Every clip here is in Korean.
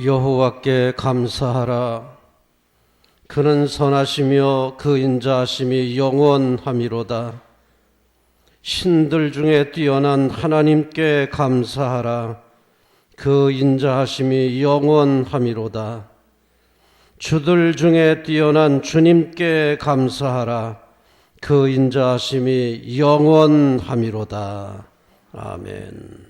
여호와께 감사하라. 그는 선하시며 그 인자하심이 영원함이로다. 신들 중에 뛰어난 하나님께 감사하라. 그 인자하심이 영원함이로다. 주들 중에 뛰어난 주님께 감사하라. 그 인자하심이 영원함이로다. 아멘.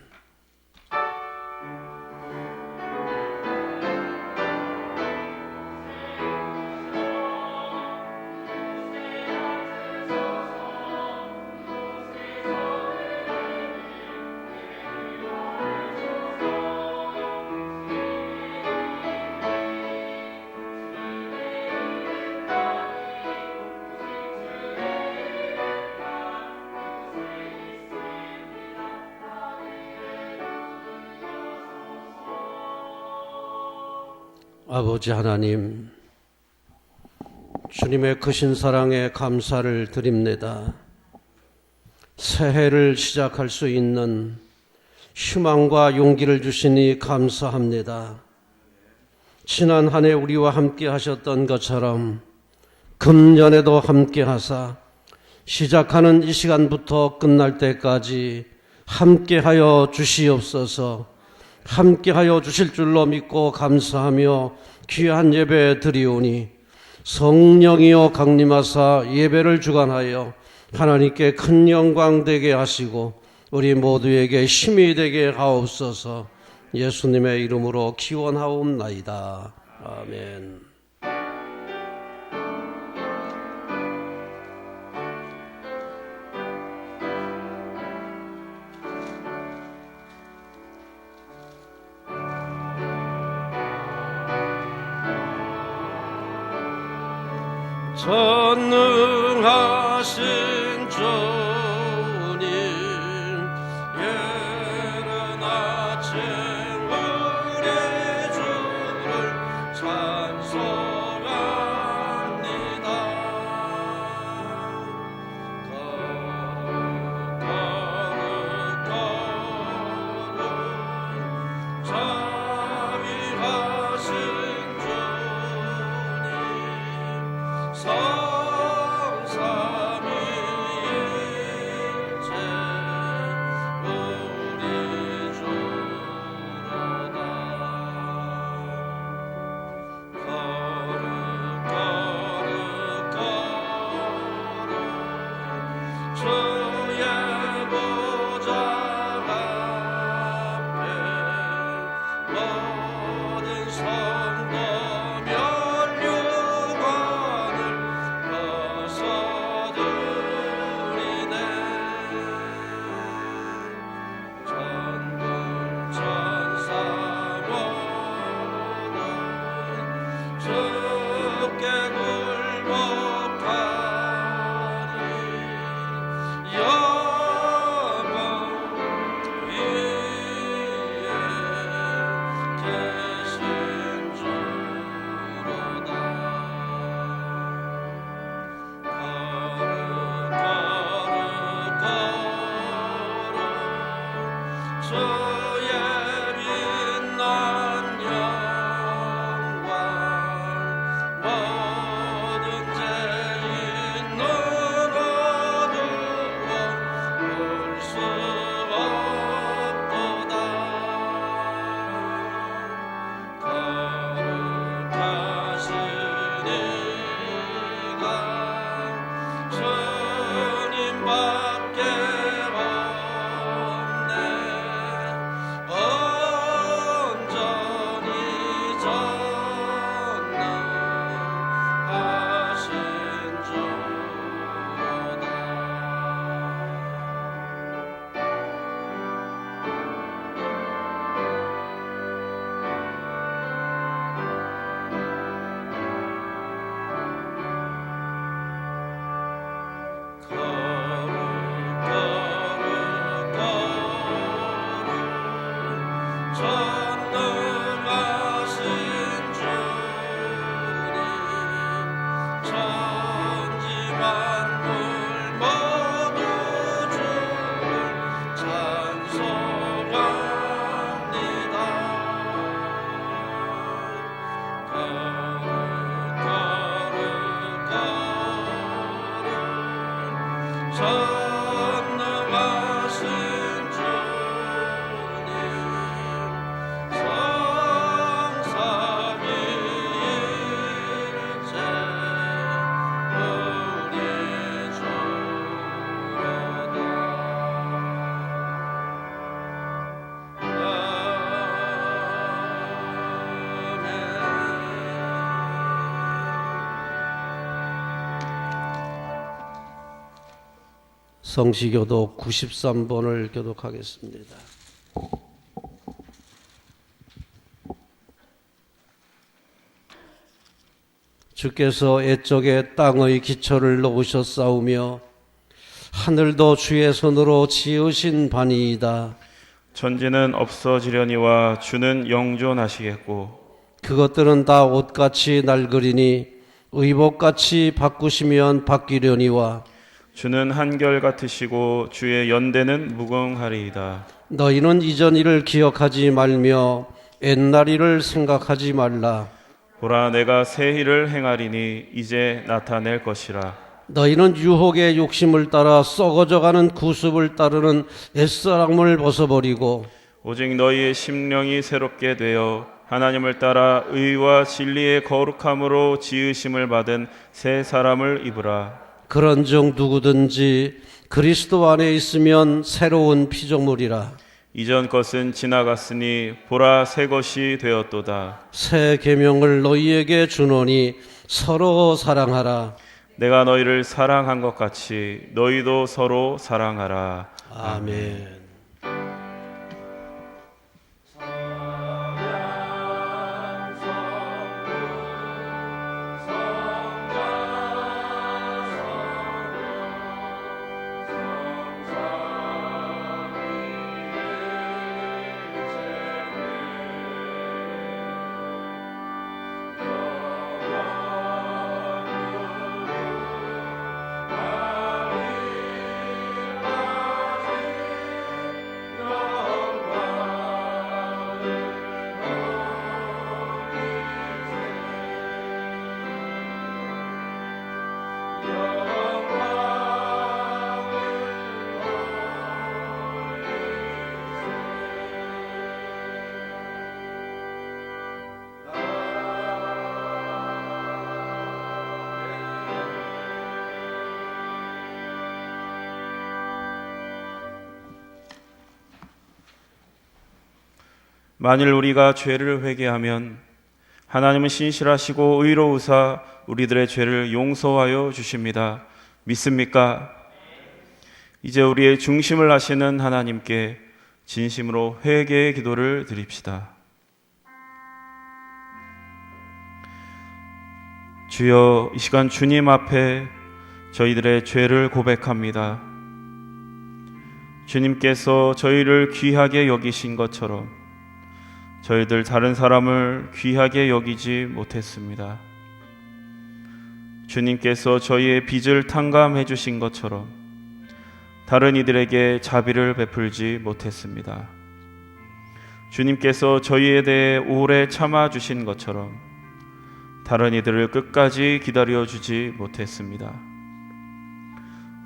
아버지 하나님, 주님의 크신 사랑에 감사를 드립니다. 새해를 시작할 수 있는 희망과 용기를 주시니 감사합니다. 지난 한 해 우리와 함께 하셨던 것처럼 금년에도 함께 하사 시작하는 이 시간부터 끝날 때까지 함께하여 주시옵소서. 함께하여 주실 줄로 믿고 감사하며 귀한 예배 드리오니 성령이여 강림하사 예배를 주관하여 하나님께 큰 영광 되게 하시고 우리 모두에게 힘이 되게 하옵소서. 예수님의 이름으로 기원하옵나이다. 아멘. 전능하신 주님, 예른 아침 우리 주를 찬송합니다. 거룩거룩 자비하신 주님, 전능하신 주님 성삼위일체 우리 성시교독 93번을 교독하겠습니다. 주께서 옛적에 땅의 기초를 놓으셨사오며 하늘도 주의 손으로 지으신 바니이다. 천지는 없어지려니와 주는 영존하시겠고 그것들은 다 옷같이 낡으리니 의복같이 바꾸시면 바뀌려니와 주는 한결같으시고 주의 연대는 무궁하리이다. 너희는 이전 일을 기억하지 말며 옛날 일을 생각하지 말라. 보라, 내가 새 일을 행하리니 이제 나타낼 것이라. 너희는 유혹의 욕심을 따라 썩어져가는 구습을 따르는 옛사람을 벗어버리고 오직 너희의 심령이 새롭게 되어 하나님을 따라 의와 진리의 거룩함으로 지으심을 받은 새 사람을 입으라. 그런즉 누구든지 그리스도 안에 있으면 새로운 피조물이라. 이전 것은 지나갔으니 보라, 새 것이 되었도다. 새 계명을 너희에게 주노니 서로 사랑하라. 내가 너희를 사랑한 것 같이 너희도 서로 사랑하라. 아멘. 만일 우리가 죄를 회개하면 하나님은 신실하시고 의로우사 우리들의 죄를 용서하여 주십니다. 믿습니까? 이제 우리의 중심을 아시는 하나님께 진심으로 회개의 기도를 드립시다. 주여, 이 시간 주님 앞에 저희들의 죄를 고백합니다. 주님께서 저희를 귀하게 여기신 것처럼 저희들 다른 사람을 귀하게 여기지 못했습니다. 주님께서 저희의 빚을 탕감해 주신 것처럼 다른 이들에게 자비를 베풀지 못했습니다. 주님께서 저희에 대해 오래 참아 주신 것처럼 다른 이들을 끝까지 기다려 주지 못했습니다.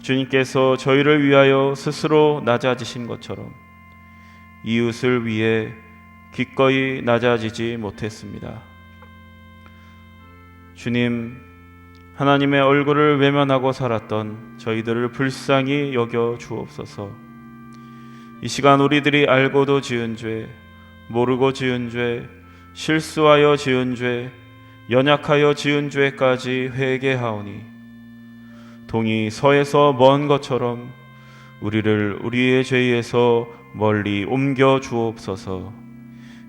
주님께서 저희를 위하여 스스로 낮아지신 것처럼 이웃을 위해 기꺼이 낮아지지 못했습니다. 주님, 하나님의 얼굴을 외면하고 살았던 저희들을 불쌍히 여겨 주옵소서. 이 시간 우리들이 알고도 지은 죄, 모르고 지은 죄, 실수하여 지은 죄, 연약하여 지은 죄까지 회개하오니 동이 서에서 먼 것처럼 우리를 우리의 죄에서 멀리 옮겨 주옵소서.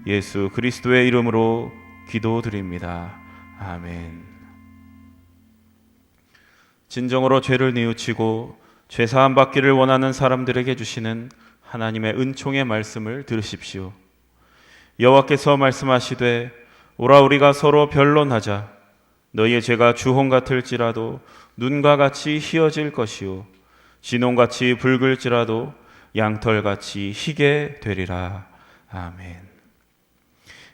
예수 그리스도의 이름으로 기도드립니다. 아멘. 진정으로 죄를 뉘우치고 죄사함 받기를 원하는 사람들에게 주시는 하나님의 은총의 말씀을 들으십시오. 여호와께서 말씀하시되 오라, 우리가 서로 변론하자. 너희의 죄가 주홍 같을지라도 눈과 같이 희어질 것이요 진홍같이 붉을지라도 양털같이 희게 되리라. 아멘.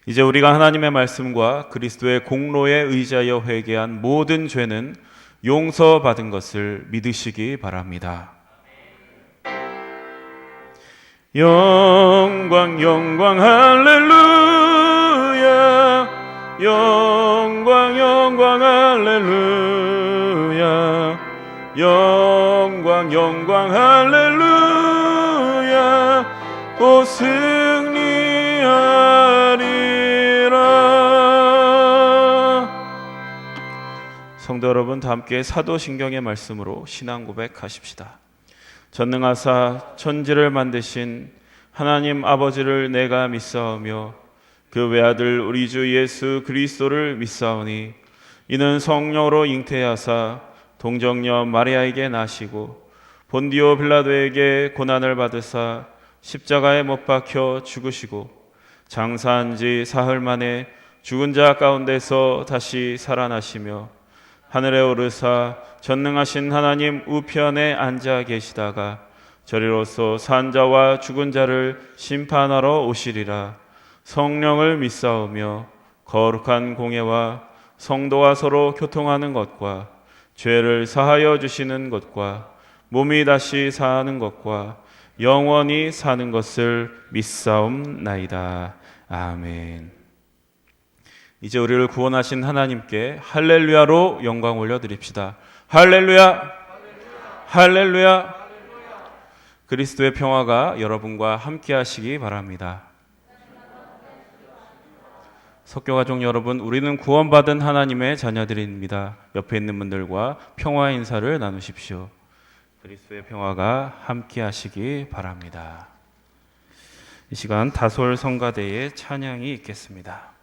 이제 우리가 하나님의 말씀과 그리스도의 공로에 의지하여 회개한 모든 죄는 용서받은 것을 믿으시기 바랍니다. 영광 영광 할렐루야, 영광 영광 할렐루야, 영광 영광 할렐루야, 오 승리하리라. 성도 여러분, 다 함께 사도신경의 말씀으로 신앙 고백하십시다. 전능하사 천지를 만드신 하나님 아버지를 내가 믿사오며 그 외아들 우리 주 예수 그리스도를 믿사오니 이는 성령으로 잉태하사 동정녀 마리아에게 나시고 본디오 빌라도에게 고난을 받으사 십자가에 못 박혀 죽으시고 장사한 지 사흘 만에 죽은 자 가운데서 다시 살아나시며 하늘에 오르사 전능하신 하나님 우편에 앉아 계시다가 저리로서 산 자와 죽은 자를 심판하러 오시리라. 성령을 믿사오며 거룩한 공예와 성도와 서로 교통하는 것과 죄를 사하여 주시는 것과 몸이 다시 사는 것과 영원히 사는 것을 믿사옵나이다. 아멘. 이제 우리를 구원하신 하나님께 할렐루야로 영광 올려드립시다. 할렐루야, 할렐루야. 그리스도의 평화가 여러분과 함께 하시기 바랍니다. 석교가족 여러분, 우리는 구원받은 하나님의 자녀들입니다. 옆에 있는 분들과 평화의 인사를 나누십시오. 그리스도의 평화가 함께 하시기 바랍니다. 이 시간 다솔 성가대의 찬양이 있겠습니다.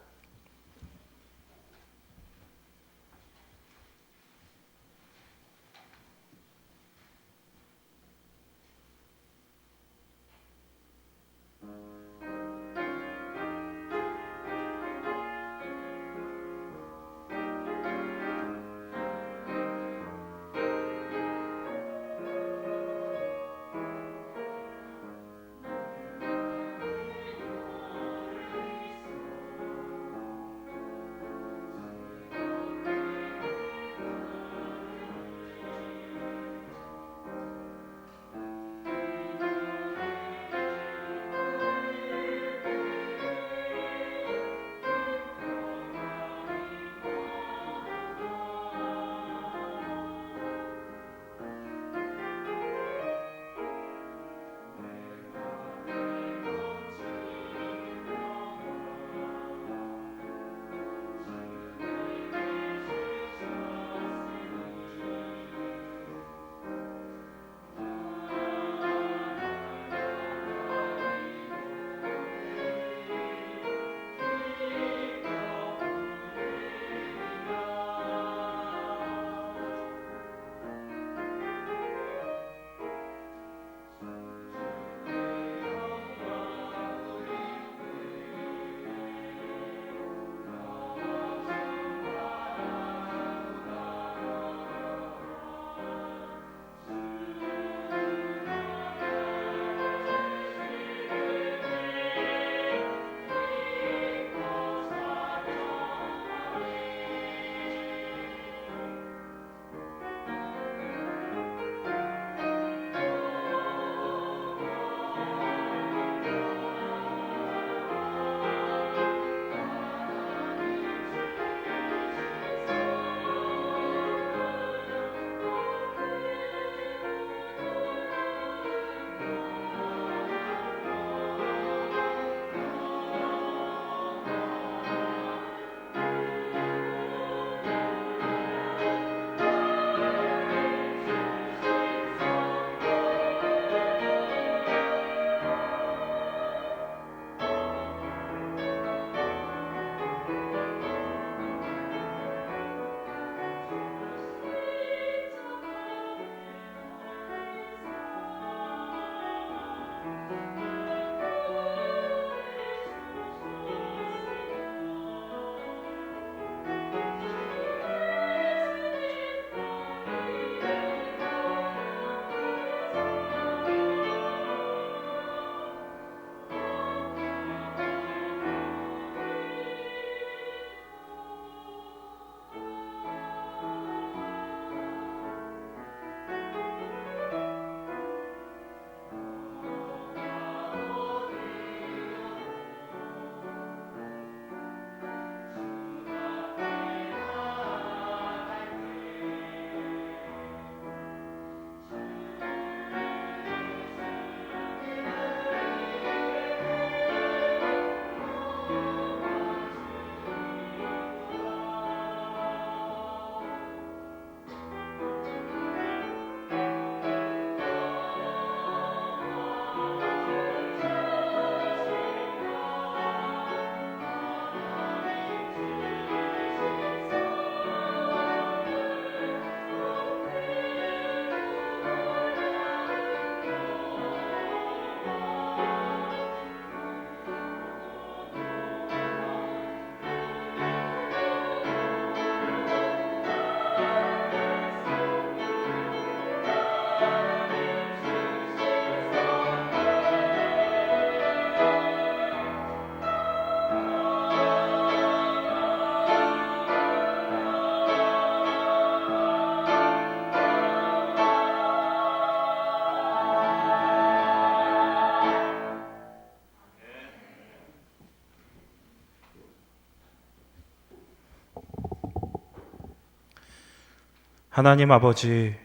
하나님 아버지,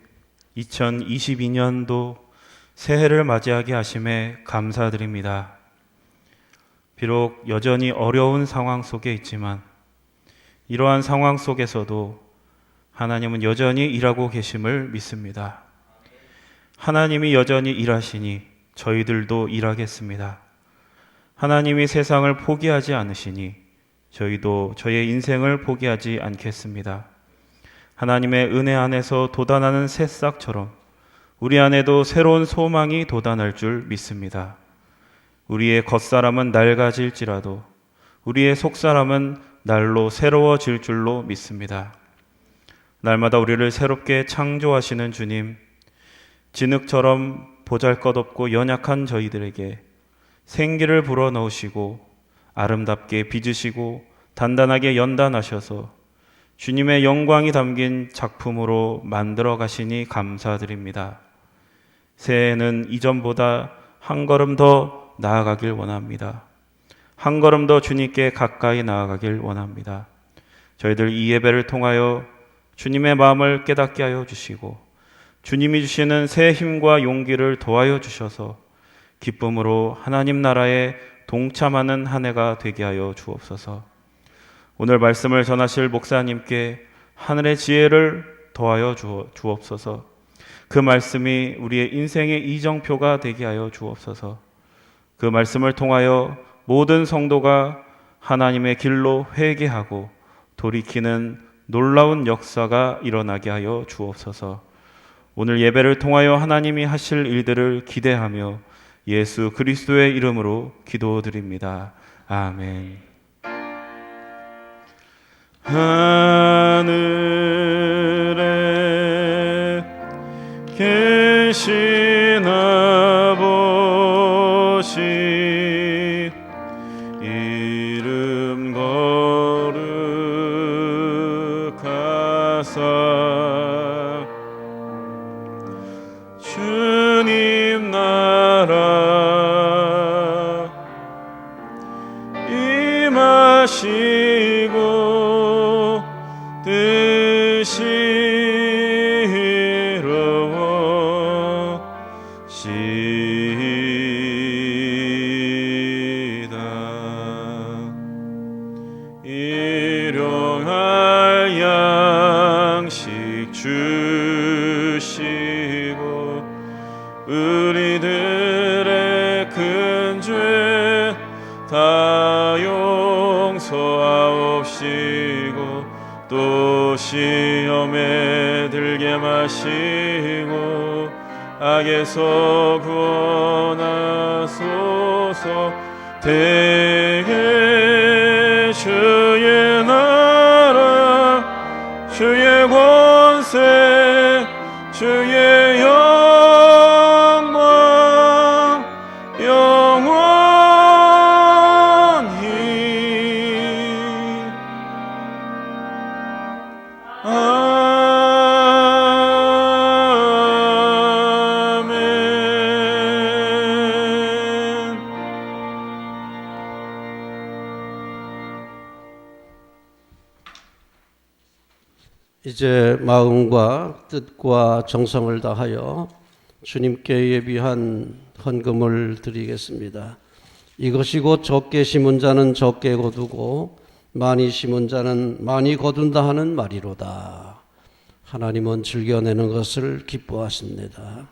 2022년도 새해를 맞이하게 하심에 감사드립니다. 비록 여전히 어려운 상황 속에 있지만 이러한 상황 속에서도 하나님은 여전히 일하고 계심을 믿습니다. 하나님이 여전히 일하시니 저희들도 일하겠습니다. 하나님이 세상을 포기하지 않으시니 저희도 저의 인생을 포기하지 않겠습니다. 하나님의 은혜 안에서 돋아나는 새싹처럼 우리 안에도 새로운 소망이 돋아날 줄 믿습니다. 우리의 겉사람은 낡아질지라도 우리의 속사람은 날로 새로워질 줄로 믿습니다. 날마다 우리를 새롭게 창조하시는 주님, 진흙처럼 보잘것없고 연약한 저희들에게 생기를 불어넣으시고 아름답게 빚으시고 단단하게 연단하셔서 주님의 영광이 담긴 작품으로 만들어 가시니 감사드립니다. 새해에는 이전보다 한 걸음 더 나아가길 원합니다. 한 걸음 더 주님께 가까이 나아가길 원합니다. 저희들 이 예배를 통하여 주님의 마음을 깨닫게 하여 주시고 주님이 주시는 새 힘과 용기를 도와여 주셔서 기쁨으로 하나님 나라에 동참하는 한 해가 되게 하여 주옵소서. 오늘 말씀을 전하실 목사님께 하늘의 지혜를 더하여 주옵소서. 그 말씀이 우리의 인생의 이정표가 되게 하여 주옵소서. 그 말씀을 통하여 모든 성도가 하나님의 길로 회개하고 돌이키는 놀라운 역사가 일어나게 하여 주옵소서. 오늘 예배를 통하여 하나님이 하실 일들을 기대하며 예수 그리스도의 이름으로 기도드립니다. 아멘. 하늘에 계신 아버지, 이름 거룩하사 주님 나라 임하시고 뜻이 이루어지이다. 일용할 양식 주시고 우리들의 큰 죄 다 용서하옵시고 또 시험에 들게 마시고 악에서 구원하소서. 대개 주의 나라 주의 권세 주의 영광 영원히 아멘. 이제 마음과 뜻과 정성을 다하여 주님께 예비한 헌금을 드리겠습니다. 이것이 곧 적게 심은 자는 적게 거두고 많이 심은 자는 많이 거둔다 하는 말이로다. 하나님은 즐겨내는 것을 기뻐하십니다.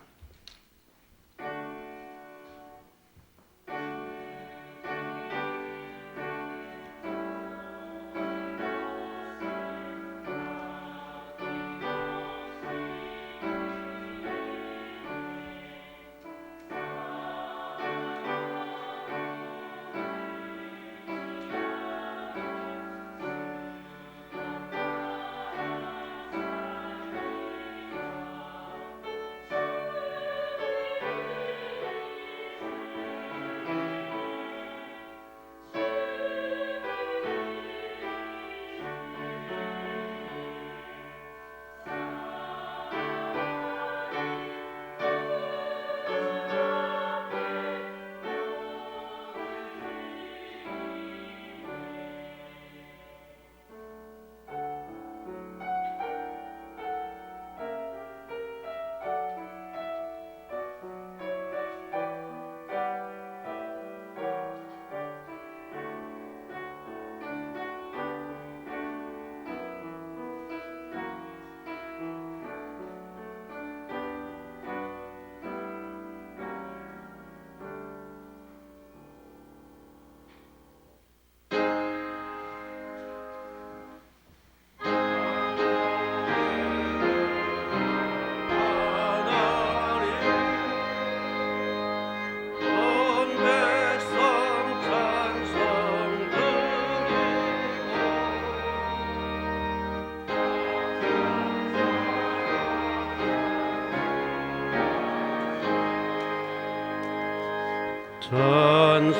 찬송사로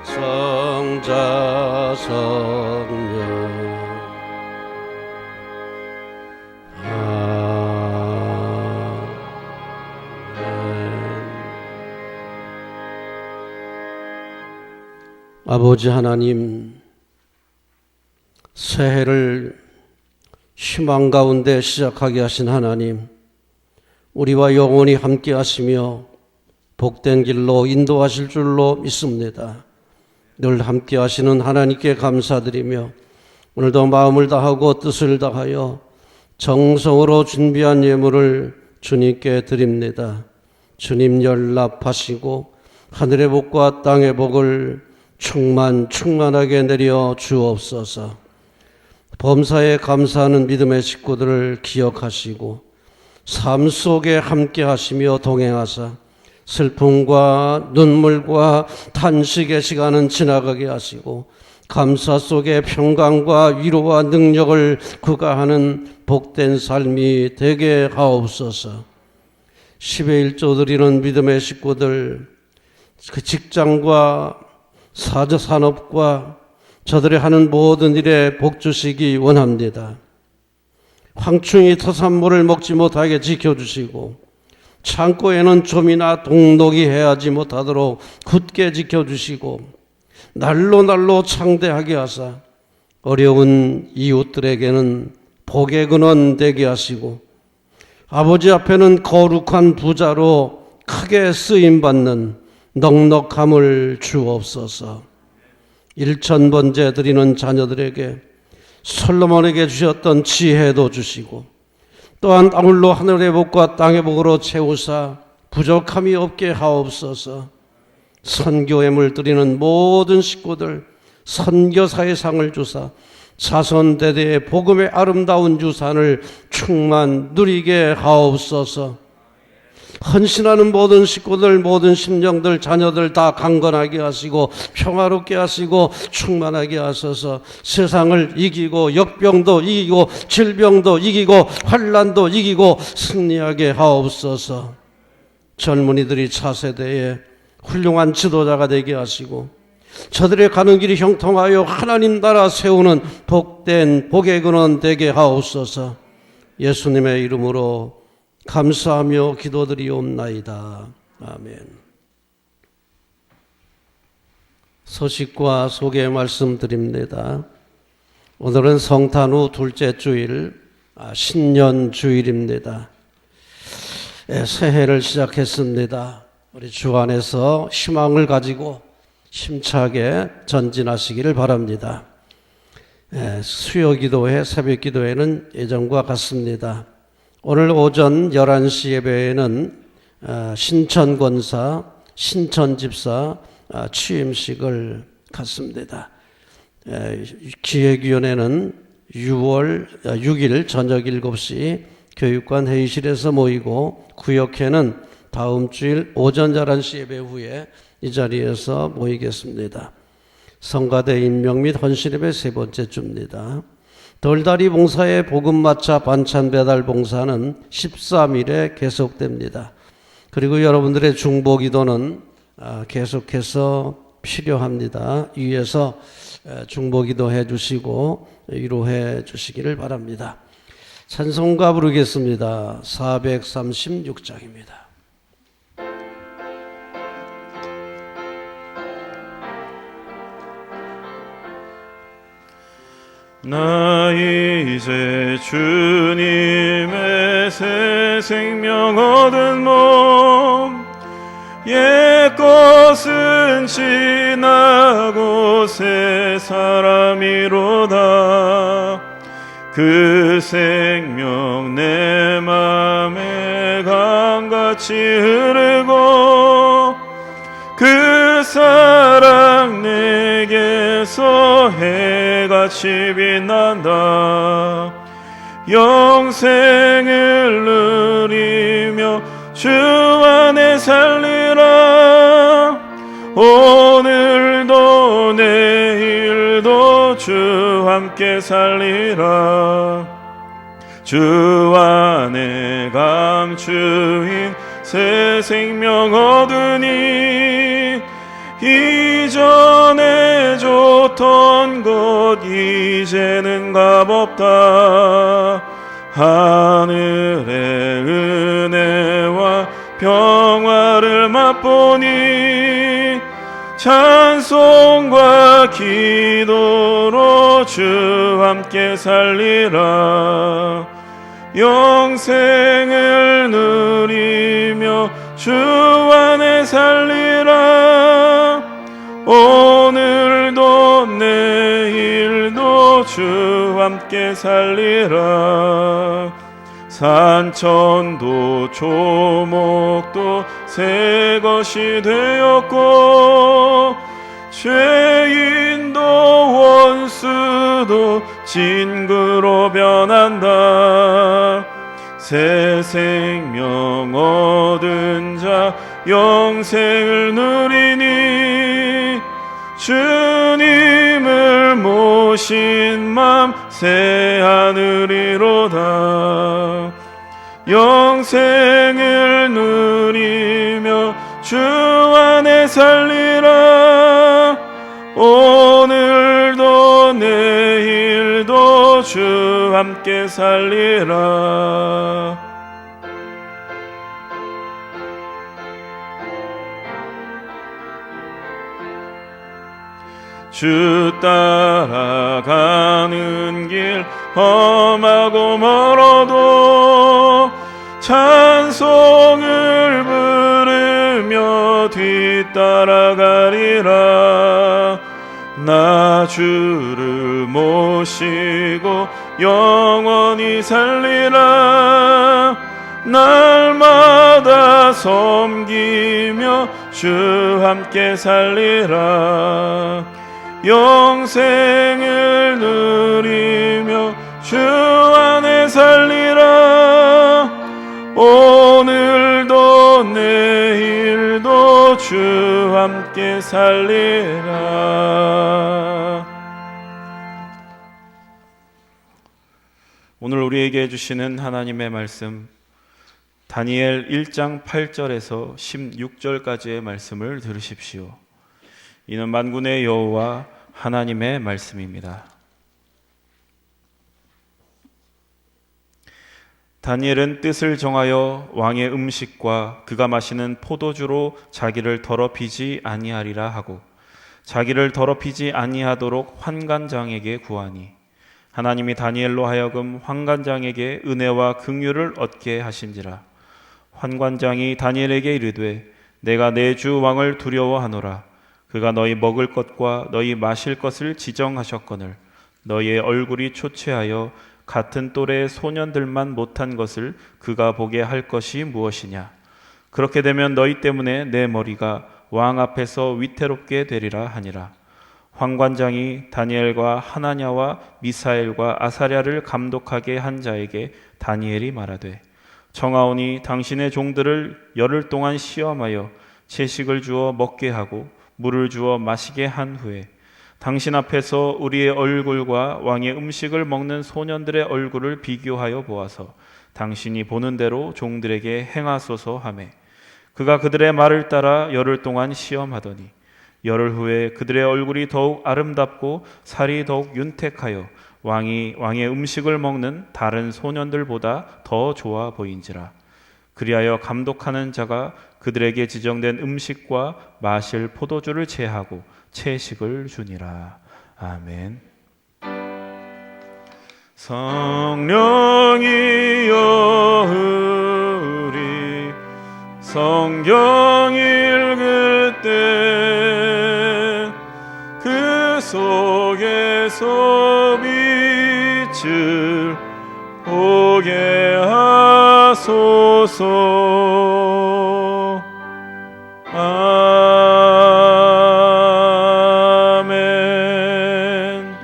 성자 성령 아버지 하나님, 새해를 희망 가운데 시작하게 하신 하나님, 우리와 영원히 함께 하시며 복된 길로 인도하실 줄로 믿습니다. 늘 함께 하시는 하나님께 감사드리며 오늘도 마음을 다하고 뜻을 다하여 정성으로 준비한 예물을 주님께 드립니다. 주님 연락하시고 하늘의 복과 땅의 복을 충만하게 내려 주옵소서. 범사에 감사하는 믿음의 식구들을 기억하시고 삶 속에 함께 하시며 동행하사 슬픔과 눈물과 탄식의 시간은 지나가게 하시고 감사 속에 평강과 위로와 능력을 구가하는 복된 삶이 되게 하옵소서. 10의 1조 드리는 믿음의 식구들, 그 직장과 산업과 저들이 하는 모든 일에 복 주시기 원합니다. 황충이 토산물을 먹지 못하게 지켜주시고 창고에는 좀이나 동독이 해하지 못하도록 굳게 지켜주시고 날로 창대하게 하사 어려운 이웃들에게는 복의 근원 되게 하시고 아버지 앞에는 거룩한 부자로 크게 쓰임받는 넉넉함을 주옵소서. 일천번제 드리는 자녀들에게 솔로몬에게 주셨던 지혜도 주시고 또한 아울러 하늘의 복과 땅의 복으로 채우사 부족함이 없게 하옵소서. 선교회물 드리는 모든 식구들 선교사의 상을 주사 자손대대의 복음의 아름다운 유산을 충만 누리게 하옵소서. 헌신하는 모든 식구들, 모든 심령들, 자녀들 다 강건하게 하시고 평화롭게 하시고 충만하게 하셔서 세상을 이기고 역병도 이기고 질병도 이기고 환난도 이기고 승리하게 하옵소서. 젊은이들이 차세대에 훌륭한 지도자가 되게 하시고 저들의 가는 길이 형통하여 하나님 나라 세우는 복된 복의 근원 되게 하옵소서. 예수님의 이름으로 감사하며 기도드리옵나이다. 아멘. 소식과 소개 말씀드립니다. 오늘은 성탄 후 둘째 주일, 신년 주일입니다. 새해를 시작했습니다. 우리 주 안에서 희망을 가지고 힘차게 전진하시기를 바랍니다. 수요기도회, 새벽기도회는 예전과 같습니다. 오늘 오전 11시 예배에는 신천권사, 신천집사 취임식을 갖습니다. 기획위원회는 6월 6일 저녁 7시 교육관 회의실에서 모이고 구역회는 다음 주일 오전 11시 예배 후에 이 자리에서 모이겠습니다. 성가대 임명 및 헌신 예배 세 번째 주입니다. 돌다리 봉사의 복음마차 반찬 배달 봉사는 13일에 계속됩니다. 그리고 여러분들의 중보기도는 계속해서 필요합니다. 위에서 중보기도 해주시고 위로해 주시기를 바랍니다. 찬송가 부르겠습니다. 436장입니다. 나 이제 주님의 새 생명 얻은 몸 옛것은 지나고 새 사람이로다. 그 생명 내 맘에 강같이 흐르고 그 사랑 내게서 해같이 빛난다. 영생을 누리며 주 안에 살리라. 오늘도 내일도 주 함께 살리라. 주 안에 감추인 새 생명 얻으니 이전에 좋던 것 이제는 값없다. 하늘의 은혜와 평화를 맛보니 찬송과 기도로 주 함께 살리라. 영생을 누리며 주 안에 살리라. 오늘도 내일도 주 함께 살리라. 산천도 조목도 새 것이 되었고 죄인도 원수도 진구로 변한다. 새 생명 얻은 자 영생을 누리니 주님을 모신 맘 새 하늘이로다. 영생을 누리며 주 안에 살리라. 오늘도 내일도 주 함께 살리라. 주 따라가는 길 험하고 멀어도 찬송을 부르며 뒤따라가리라. 나 주를 모시고 영원히 살리라. 날마다 섬기며 주 함께 살리라. 영생을 누리며 주 안에 살리라. 오늘도 내일도 주 함께 살리라. 오늘 우리에게 주시는 하나님의 말씀, 다니엘 1장 8절에서 16절까지의 말씀을 들으십시오. 이는 만군의 여호와 하나님의 말씀입니다. 다니엘은 뜻을 정하여 왕의 음식과 그가 마시는 포도주로 자기를 더럽히지 아니하리라 하고 자기를 더럽히지 아니하도록 환관장에게 구하니 하나님이 다니엘로 하여금 환관장에게 은혜와 긍휼을 얻게 하신지라. 환관장이 다니엘에게 이르되 내가 내 주 왕을 두려워하노라. 그가 너희 먹을 것과 너희 마실 것을 지정하셨거늘 너희의 얼굴이 초췌하여 같은 또래의 소년들만 못한 것을 그가 보게 할 것이 무엇이냐. 그렇게 되면 너희 때문에 내 머리가 왕 앞에서 위태롭게 되리라 하니라. 환관장이 다니엘과 하나냐와 미사엘과 아사랴를 감독하게 한 자에게 다니엘이 말하되 청하오니 당신의 종들을 열흘 동안 시험하여 채식을 주어 먹게 하고 물을 주어 마시게 한 후에 당신 앞에서 우리의 얼굴과 왕의 음식을 먹는 소년들의 얼굴을 비교하여 보아서 당신이 보는 대로 종들에게 행하소서 하매 그가 그들의 말을 따라 열흘 동안 시험하더니 열흘 후에 그들의 얼굴이 더욱 아름답고 살이 더욱 윤택하여 왕의 음식을 먹는 다른 소년들보다 더 좋아 보인지라. 그리하여 감독하는 자가 그들에게 지정된 음식과 마실 포도주를 제하고 채식을 주니라. 아멘. 성령이여 우리 성경 읽을 때 그 속에서 빛을 보게 하소서. 아멘.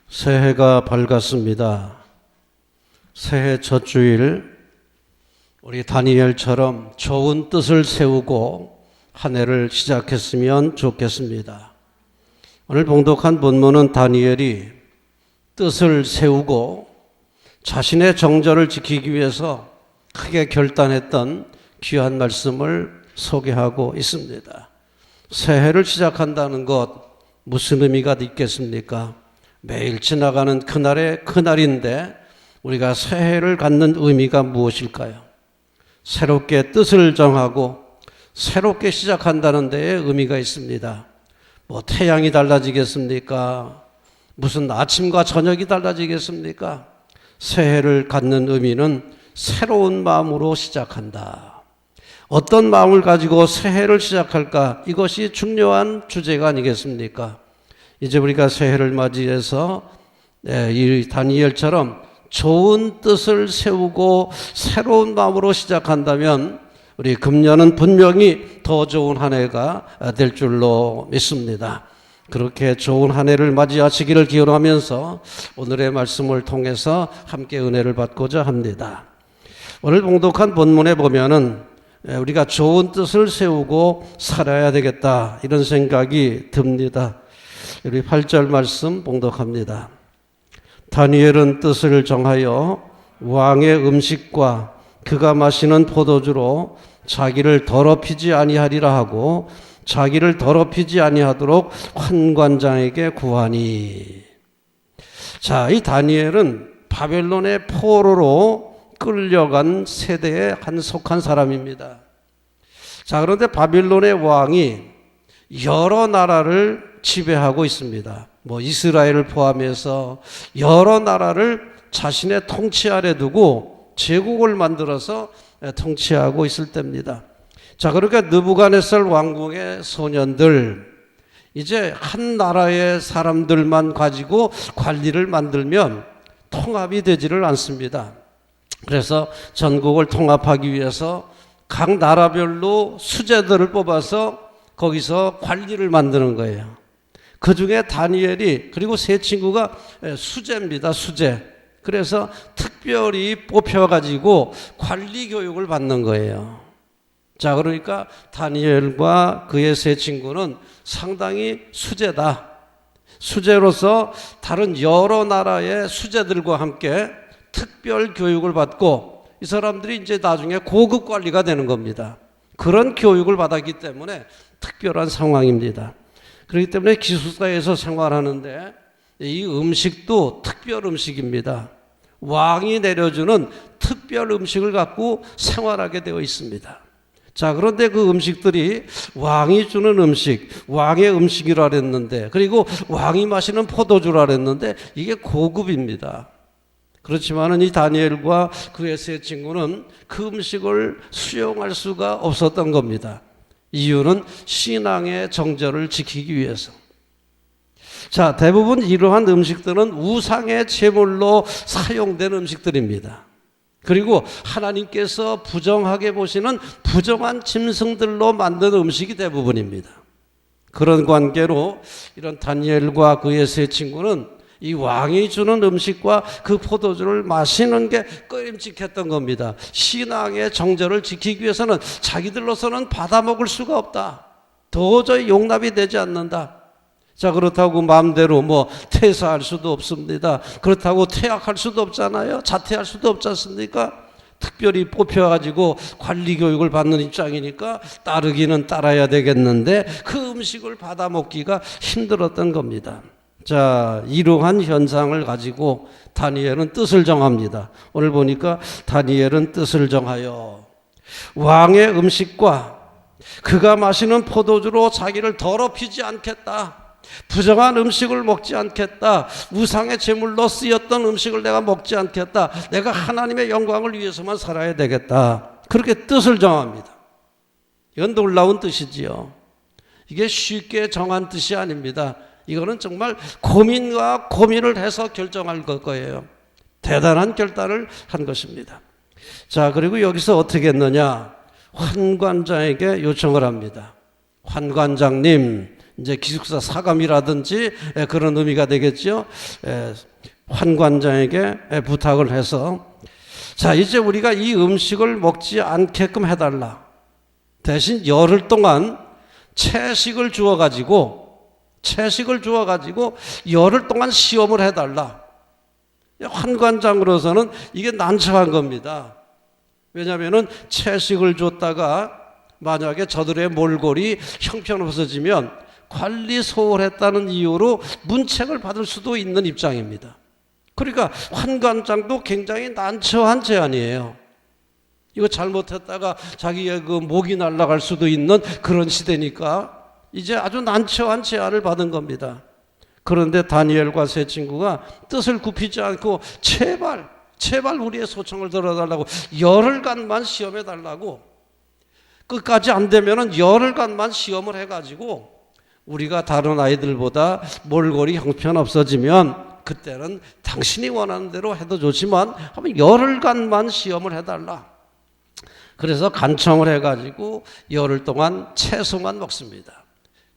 새해가 밝았습니다. 새해 첫 주일 우리 다니엘처럼 좋은 뜻을 세우고 한 해를 시작했으면 좋겠습니다. 오늘 봉독한 본문은 다니엘이 뜻을 세우고 자신의 정절을 지키기 위해서 크게 결단했던 귀한 말씀을 소개하고 있습니다. 새해를 시작한다는 것 무슨 의미가 있겠습니까? 매일 지나가는 그날의 그날인데 우리가 새해를 갖는 의미가 무엇일까요? 새롭게 뜻을 정하고 새롭게 시작한다는 데에 의미가 있습니다. 뭐 태양이 달라지겠습니까? 무슨 아침과 저녁이 달라지겠습니까? 새해를 갖는 의미는 새로운 마음으로 시작한다. 어떤 마음을 가지고 새해를 시작할까? 이것이 중요한 주제가 아니겠습니까? 이제 우리가 새해를 맞이해서 이 다니엘처럼 좋은 뜻을 세우고 새로운 마음으로 시작한다면 우리 금년은 분명히 더 좋은 한 해가 될 줄로 믿습니다. 그렇게 좋은 한 해를 맞이하시기를 기원하면서 오늘의 말씀을 통해서 함께 은혜를 받고자 합니다. 오늘 봉독한 본문에 보면은 우리가 좋은 뜻을 세우고 살아야 되겠다 이런 생각이 듭니다. 우리 8절 말씀 봉독합니다. 다니엘은 뜻을 정하여 왕의 음식과 그가 마시는 포도주로 자기를 더럽히지 아니하리라 하고 자기를 더럽히지 아니하도록 환관장에게 구하니. 자, 이 다니엘은 바벨론의 포로로 끌려간 세대에 속한 사람입니다. 자, 그런데 바벨론의 왕이 여러 나라를 지배하고 있습니다. 뭐 이스라엘을 포함해서 여러 나라를 자신의 통치 아래 두고 제국을 만들어서 통치하고 있을 때입니다. 자, 그러니까 느부갓네살 왕궁의 소년들, 이제 한 나라의 사람들만 가지고 관리를 만들면 통합이 되지를 않습니다. 그래서 전국을 통합하기 위해서 각 나라별로 수재들을 뽑아서 거기서 관리를 만드는 거예요. 그 중에 다니엘이, 그리고 세 친구가 수재입니다. 수재. 그래서 특별히 뽑혀가지고 관리 교육을 받는 거예요. 자, 그러니까 다니엘과 그의 세 친구는 상당히 수재다. 수재로서 다른 여러 나라의 수재들과 함께 특별 교육을 받고 이 사람들이 이제 나중에 고급 관리가 되는 겁니다. 그런 교육을 받았기 때문에 특별한 상황입니다. 그렇기 때문에 기숙사에서 생활하는데 이 음식도 특별 음식입니다. 왕이 내려주는 특별 음식을 갖고 생활하게 되어 있습니다. 자, 그런데 그 음식들이 왕이 주는 음식, 왕의 음식이라 그랬는데, 그리고 왕이 마시는 포도주라 그랬는데 이게 고급입니다. 그렇지만은 이 다니엘과 그의 세 친구는 그 음식을 수용할 수가 없었던 겁니다. 이유는 신앙의 정절을 지키기 위해서. 자, 대부분 이러한 음식들은 우상의 제물로 사용된 음식들입니다. 그리고 하나님께서 부정하게 보시는 부정한 짐승들로 만든 음식이 대부분입니다. 그런 관계로 이런 다니엘과 그의 세 친구는 이 왕이 주는 음식과 그 포도주를 마시는 게 꺼림칙했던 겁니다. 신앙의 정절을 지키기 위해서는 자기들로서는 받아먹을 수가 없다. 도저히 용납이 되지 않는다. 자, 그렇다고 마음대로 뭐 퇴사할 수도 없습니다. 그렇다고 퇴학할 수도 없잖아요. 자퇴할 수도 없지 않습니까? 특별히 뽑혀가지고 관리 교육을 받는 입장이니까 따르기는 따라야 되겠는데 그 음식을 받아먹기가 힘들었던 겁니다. 자, 이러한 현상을 가지고 다니엘은 뜻을 정합니다. 오늘 보니까 다니엘은 뜻을 정하여 왕의 음식과 그가 마시는 포도주로 자기를 더럽히지 않겠다. 부정한 음식을 먹지 않겠다. 우상의 제물로 쓰였던 음식을 내가 먹지 않겠다. 내가 하나님의 영광을 위해서만 살아야 되겠다. 그렇게 뜻을 정합니다. 이건 놀라운 뜻이지요. 이게 쉽게 정한 뜻이 아닙니다. 이거는 정말 고민과 고민을 해서 결정할 거예요. 대단한 결단을 한 것입니다. 자, 그리고 여기서 어떻게 했느냐? 환관장에게 요청을 합니다. 환관장님, 이제 기숙사 사감이라든지 그런 의미가 되겠죠. 환관장에게 부탁을 해서, 자, 이제 우리가 이 음식을 먹지 않게끔 해달라. 대신 열흘 동안 채식을 주어가지고 열흘 동안 시험을 해달라. 환관장으로서는 이게 난처한 겁니다. 왜냐하면 채식을 줬다가 만약에 저들의 몰골이 형편없어지면 관리 소홀했다는 이유로 문책을 받을 수도 있는 입장입니다. 그러니까 환관장도 굉장히 난처한 제안이에요. 이거 잘못했다가 자기의 그 목이 날아갈 수도 있는 그런 시대니까 이제 아주 난처한 제안을 받은 겁니다. 그런데 다니엘과 세 친구가 뜻을 굽히지 않고 제발 우리의 소청을 들어달라고 열흘간만 시험해 달라고, 끝까지 안 되면은 열흘간만 시험을 해가지고 우리가 다른 아이들보다 몰골이 형편없어지면 그때는 당신이 원하는 대로 해도 좋지만 한번 열흘간만 시험을 해달라. 그래서 간청을 해가지고 열흘 동안 채소만 먹습니다.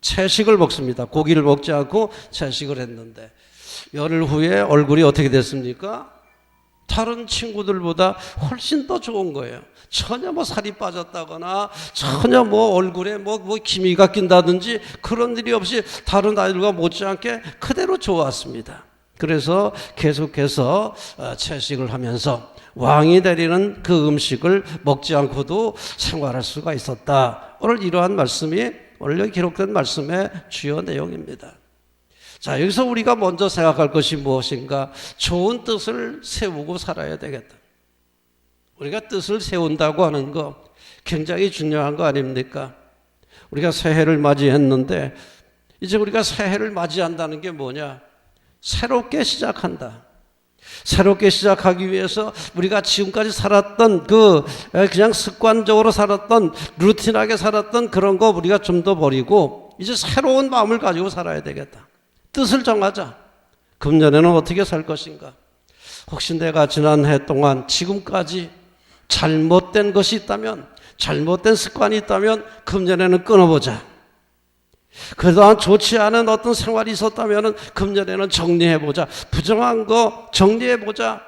채식을 먹습니다. 고기를 먹지 않고 채식을 했는데 열흘 후에 얼굴이 어떻게 됐습니까? 다른 친구들보다 훨씬 더 좋은 거예요. 전혀 뭐 살이 빠졌다거나 전혀 뭐 얼굴에 뭐 기미가 낀다든지 그런 일이 없이 다른 아이들과 못지않게 그대로 좋았습니다. 그래서 계속해서 채식을 하면서 왕이 내리는 그 음식을 먹지 않고도 생활할 수가 있었다. 오늘 이러한 말씀이 원래 기록된 말씀의 주요 내용입니다. 자, 여기서 우리가 먼저 생각할 것이 무엇인가? 좋은 뜻을 세우고 살아야 되겠다. 우리가 뜻을 세운다고 하는 거 굉장히 중요한 거 아닙니까? 우리가 새해를 맞이했는데 이제 우리가 새해를 맞이한다는 게 뭐냐? 새롭게 시작한다. 새롭게 시작하기 위해서 우리가 지금까지 살았던 그냥 습관적으로 살았던 루틴하게 살았던 그런 거 우리가 좀 더 버리고 이제 새로운 마음을 가지고 살아야 되겠다. 뜻을 정하자. 금년에는 어떻게 살 것인가? 혹시 내가 지난 해 동안 지금까지 잘못된 것이 있다면, 잘못된 습관이 있다면 금년에는 끊어보자. 그동안 좋지 않은 어떤 생활이 있었다면 금년에는 정리해보자. 부정한 거 정리해보자.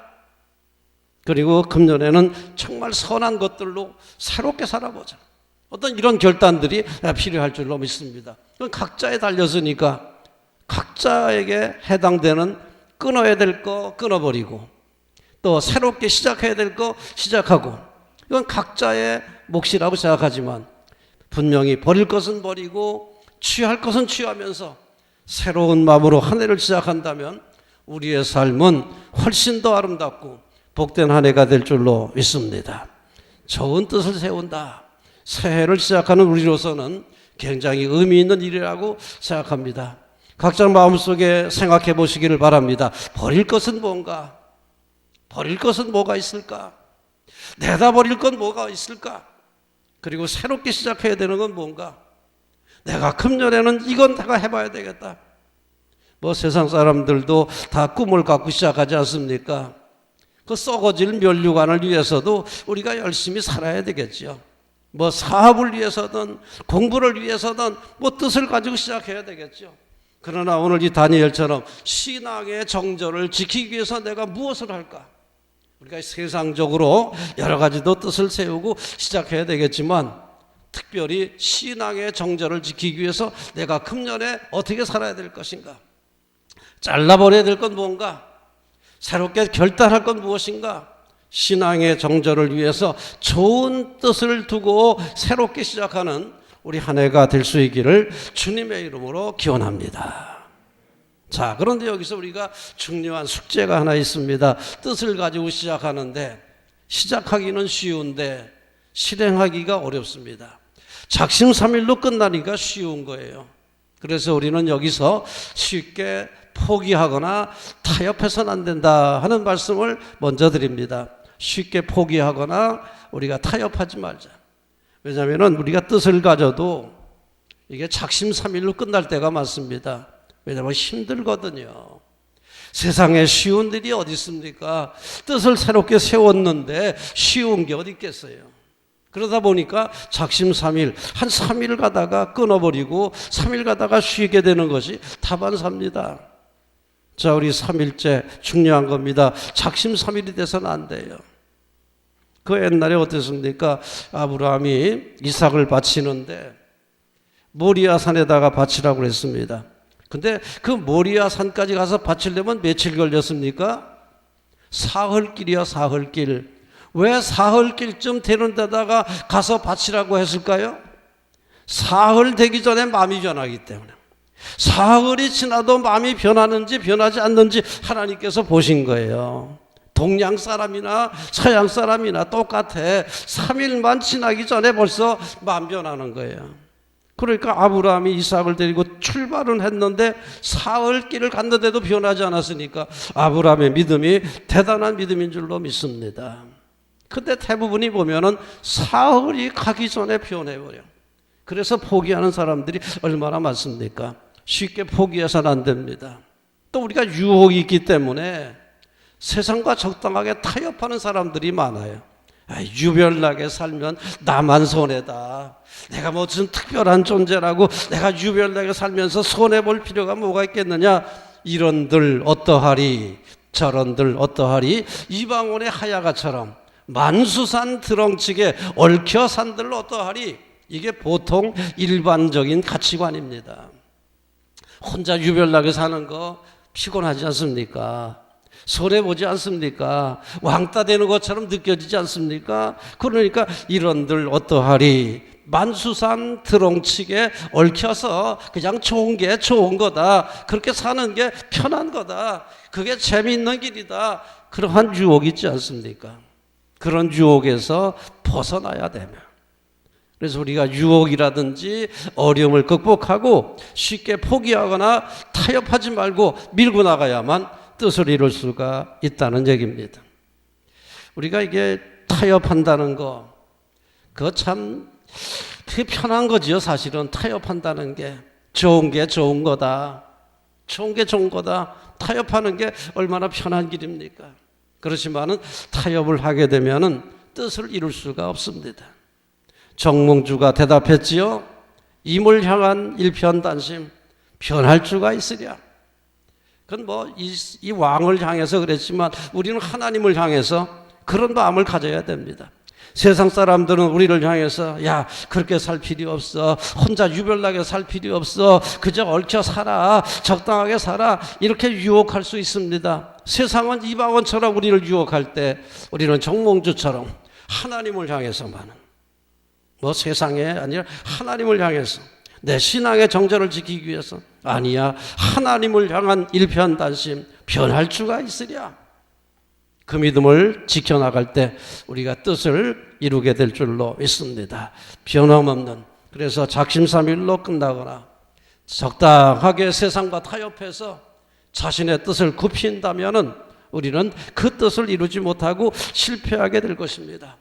그리고 금년에는 정말 선한 것들로 새롭게 살아보자. 어떤 이런 결단들이 필요할 줄로 믿습니다. 그건 각자에 달렸으니까 각자에게 해당되는 끊어야 될 거 끊어버리고 또 새롭게 시작해야 될 거 시작하고, 이건 각자의 몫이라고 생각하지만 분명히 버릴 것은 버리고 취할 것은 취하면서 새로운 마음으로 한 해를 시작한다면 우리의 삶은 훨씬 더 아름답고 복된 한 해가 될 줄로 믿습니다. 좋은 뜻을 세운다. 새해를 시작하는 우리로서는 굉장히 의미 있는 일이라고 생각합니다. 각자 마음속에 생각해 보시기를 바랍니다. 버릴 것은 뭔가? 버릴 것은 뭐가 있을까? 내다 버릴 건 뭐가 있을까? 그리고 새롭게 시작해야 되는 건 뭔가? 내가 금년에는 이건 내가 해봐야 되겠다. 뭐 세상 사람들도 다 꿈을 갖고 시작하지 않습니까? 그 썩어질 면류관을 위해서도 우리가 열심히 살아야 되겠죠. 뭐 사업을 위해서든 공부를 위해서든 뭐 뜻을 가지고 시작해야 되겠죠. 그러나 오늘 이 다니엘처럼 신앙의 정절을 지키기 위해서 내가 무엇을 할까? 우리가 세상적으로 여러 가지도 뜻을 세우고 시작해야 되겠지만 특별히 신앙의 정절을 지키기 위해서 내가 금년에 어떻게 살아야 될 것인가? 잘라버려야 될 건 뭔가? 새롭게 결단할 건 무엇인가? 신앙의 정절을 위해서 좋은 뜻을 두고 새롭게 시작하는 우리 한 해가 될 수 있기를 주님의 이름으로 기원합니다. 자, 그런데 여기서 우리가 중요한 숙제가 하나 있습니다. 뜻을 가지고 시작하는데 시작하기는 쉬운데 실행하기가 어렵습니다. 작심삼일로 끝나니까 쉬운 거예요. 그래서 우리는 여기서 쉽게 포기하거나 타협해서는 안 된다 하는 말씀을 먼저 드립니다. 쉽게 포기하거나 우리가 타협하지 말자. 왜냐하면 우리가 뜻을 가져도 이게 작심삼일로 끝날 때가 많습니다. 왜냐하면 힘들거든요. 세상에 쉬운 일이 어디 있습니까? 뜻을 새롭게 세웠는데 쉬운 게 어디 있겠어요? 그러다 보니까 작심삼일, 한 3일 가다가 끊어버리고 3일 가다가 쉬게 되는 것이 다반사입니다. 자, 우리 3일째 중요한 겁니다. 작심삼일이 돼서는 안 돼요. 그 옛날에 어땠습니까? 아브라함이 이삭을 바치는데 모리아 산에다가 바치라고 그랬습니다. 근데 그 모리아 산까지 가서 바치려면 며칠 걸렸습니까? 사흘길이야, 사흘길. 왜 사흘길쯤 되는 데다가 가서 바치라고 했을까요? 사흘 되기 전에 마음이 변하기 때문에. 사흘이 지나도 마음이 변하는지 변하지 않는지 하나님께서 보신 거예요. 동양 사람이나 서양 사람이나 똑같아. 3일만 지나기 전에 벌써 마음 변하는 거예요. 그러니까 아브라함이 이삭을 데리고 출발은 했는데 사흘 길을 갔는데도 변하지 않았으니까 아브라함의 믿음이 대단한 믿음인 줄로 믿습니다. 근데 대부분이 보면은 사흘이 가기 전에 변해버려. 그래서 포기하는 사람들이 얼마나 많습니까? 쉽게 포기해서는 안 됩니다. 또 우리가 유혹이 있기 때문에 세상과 적당하게 타협하는 사람들이 많아요. 유별나게 살면 나만 손해다. 내가 무슨 특별한 존재라고 내가 유별나게 살면서 손해볼 필요가 뭐가 있겠느냐. 이런들 어떠하리 저런들 어떠하리. 이방원의 하야가처럼 만수산 드렁치게 얽혀 산들 어떠하리. 이게 보통 일반적인 가치관입니다. 혼자 유별나게 사는 거 피곤하지 않습니까? 손해보지 않습니까? 왕따 되는 것처럼 느껴지지 않습니까? 그러니까 이런들 어떠하리. 만수산 드렁치게 얽혀서 그냥 좋은 게 좋은 거다. 그렇게 사는 게 편한 거다. 그게 재미있는 길이다. 그러한 유혹이 있지 않습니까? 그런 유혹에서 벗어나야 되면. 그래서 우리가 유혹이라든지 어려움을 극복하고 쉽게 포기하거나 타협하지 말고 밀고 나가야만 뜻을 이룰 수가 있다는 얘기입니다. 우리가 이게 타협한다는 거, 그거 참 되게 편한 거지요. 사실은 타협한다는 게 좋은 게 좋은 거다. 좋은 게 좋은 거다. 타협하는 게 얼마나 편한 길입니까? 그렇지만은 타협을 하게 되면은 뜻을 이룰 수가 없습니다. 정몽주가 대답했지요. 임을 향한 일편단심, 변할 수가 있으랴. 그건 이 왕을 향해서 그랬지만 우리는 하나님을 향해서 그런 마음을 가져야 됩니다. 세상 사람들은 우리를 향해서 야 그렇게 살 필요 없어. 혼자 유별나게 살 필요 없어. 그저 얽혀 살아. 적당하게 살아. 이렇게 유혹할 수 있습니다. 세상은 이방원처럼 우리를 유혹할 때 우리는 정몽주처럼 하나님을 향해서만은 세상에 아니라 하나님을 향해서 내 신앙의 정절을 지키기 위해서 아니야 하나님을 향한 일편단심 변할 수가 있으랴. 그 믿음을 지켜나갈 때 우리가 뜻을 이루게 될 줄로 믿습니다. 변함없는. 그래서 작심삼일로 끝나거나 적당하게 세상과 타협해서 자신의 뜻을 굽힌다면은 우리는 그 뜻을 이루지 못하고 실패하게 될 것입니다.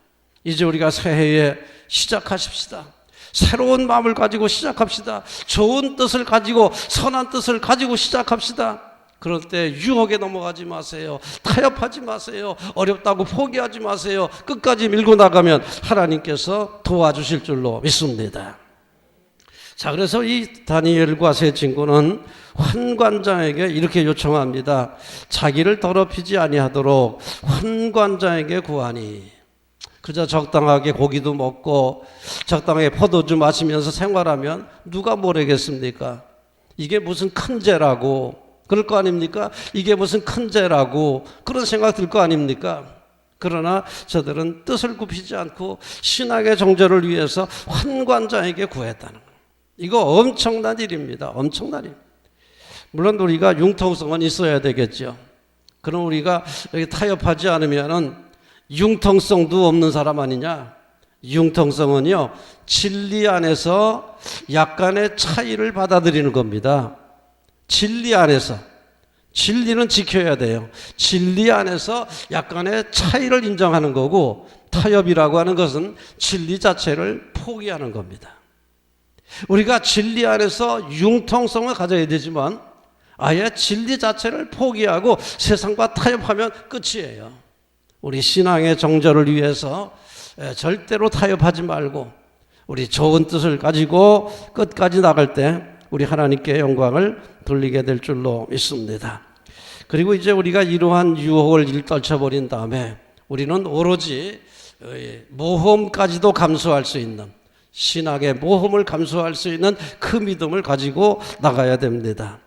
이제 우리가 새해에 시작하십시다. 새로운 마음을 가지고 시작합시다. 좋은 뜻을 가지고 선한 뜻을 가지고 시작합시다. 그럴 때 유혹에 넘어가지 마세요. 타협하지 마세요. 어렵다고 포기하지 마세요. 끝까지 밀고 나가면 하나님께서 도와주실 줄로 믿습니다. 자, 그래서 이 다니엘과 세 친구는 환관장에게 이렇게 요청합니다. 자기를 더럽히지 아니하도록 환관장에게 구하니. 그저 적당하게 고기도 먹고 적당하게 포도주 마시면서 생활하면 누가 뭐라겠습니까? 이게 무슨 큰 죄라고 그럴 거 아닙니까? 이게 무슨 큰 죄라고 그런 생각 들 거 아닙니까? 그러나 저들은 뜻을 굽히지 않고 신학의 정절을 위해서 환관장에게 구했다는 거예요. 이거 엄청난 일입니다. 엄청난 일. 물론 우리가 융통성은 있어야 되겠죠. 그럼 우리가 여기 타협하지 않으면은 융통성도 없는 사람 아니냐? 융통성은요, 진리 안에서 약간의 차이를 받아들이는 겁니다. 진리 안에서. 진리는 지켜야 돼요. 진리 안에서 약간의 차이를 인정하는 거고, 타협이라고 하는 것은 진리 자체를 포기하는 겁니다. 우리가 진리 안에서 융통성을 가져야 되지만, 아예 진리 자체를 포기하고 세상과 타협하면 끝이에요. 우리 신앙의 정절을 위해서 절대로 타협하지 말고 우리 좋은 뜻을 가지고 끝까지 나갈 때 우리 하나님께 영광을 돌리게 될 줄로 믿습니다. 그리고 이제 우리가 이러한 유혹을 떨쳐버린 다음에 우리는 오로지 모험까지도 감수할 수 있는 신학의 모험을 감수할 수 있는 그 믿음을 가지고 나가야 됩니다.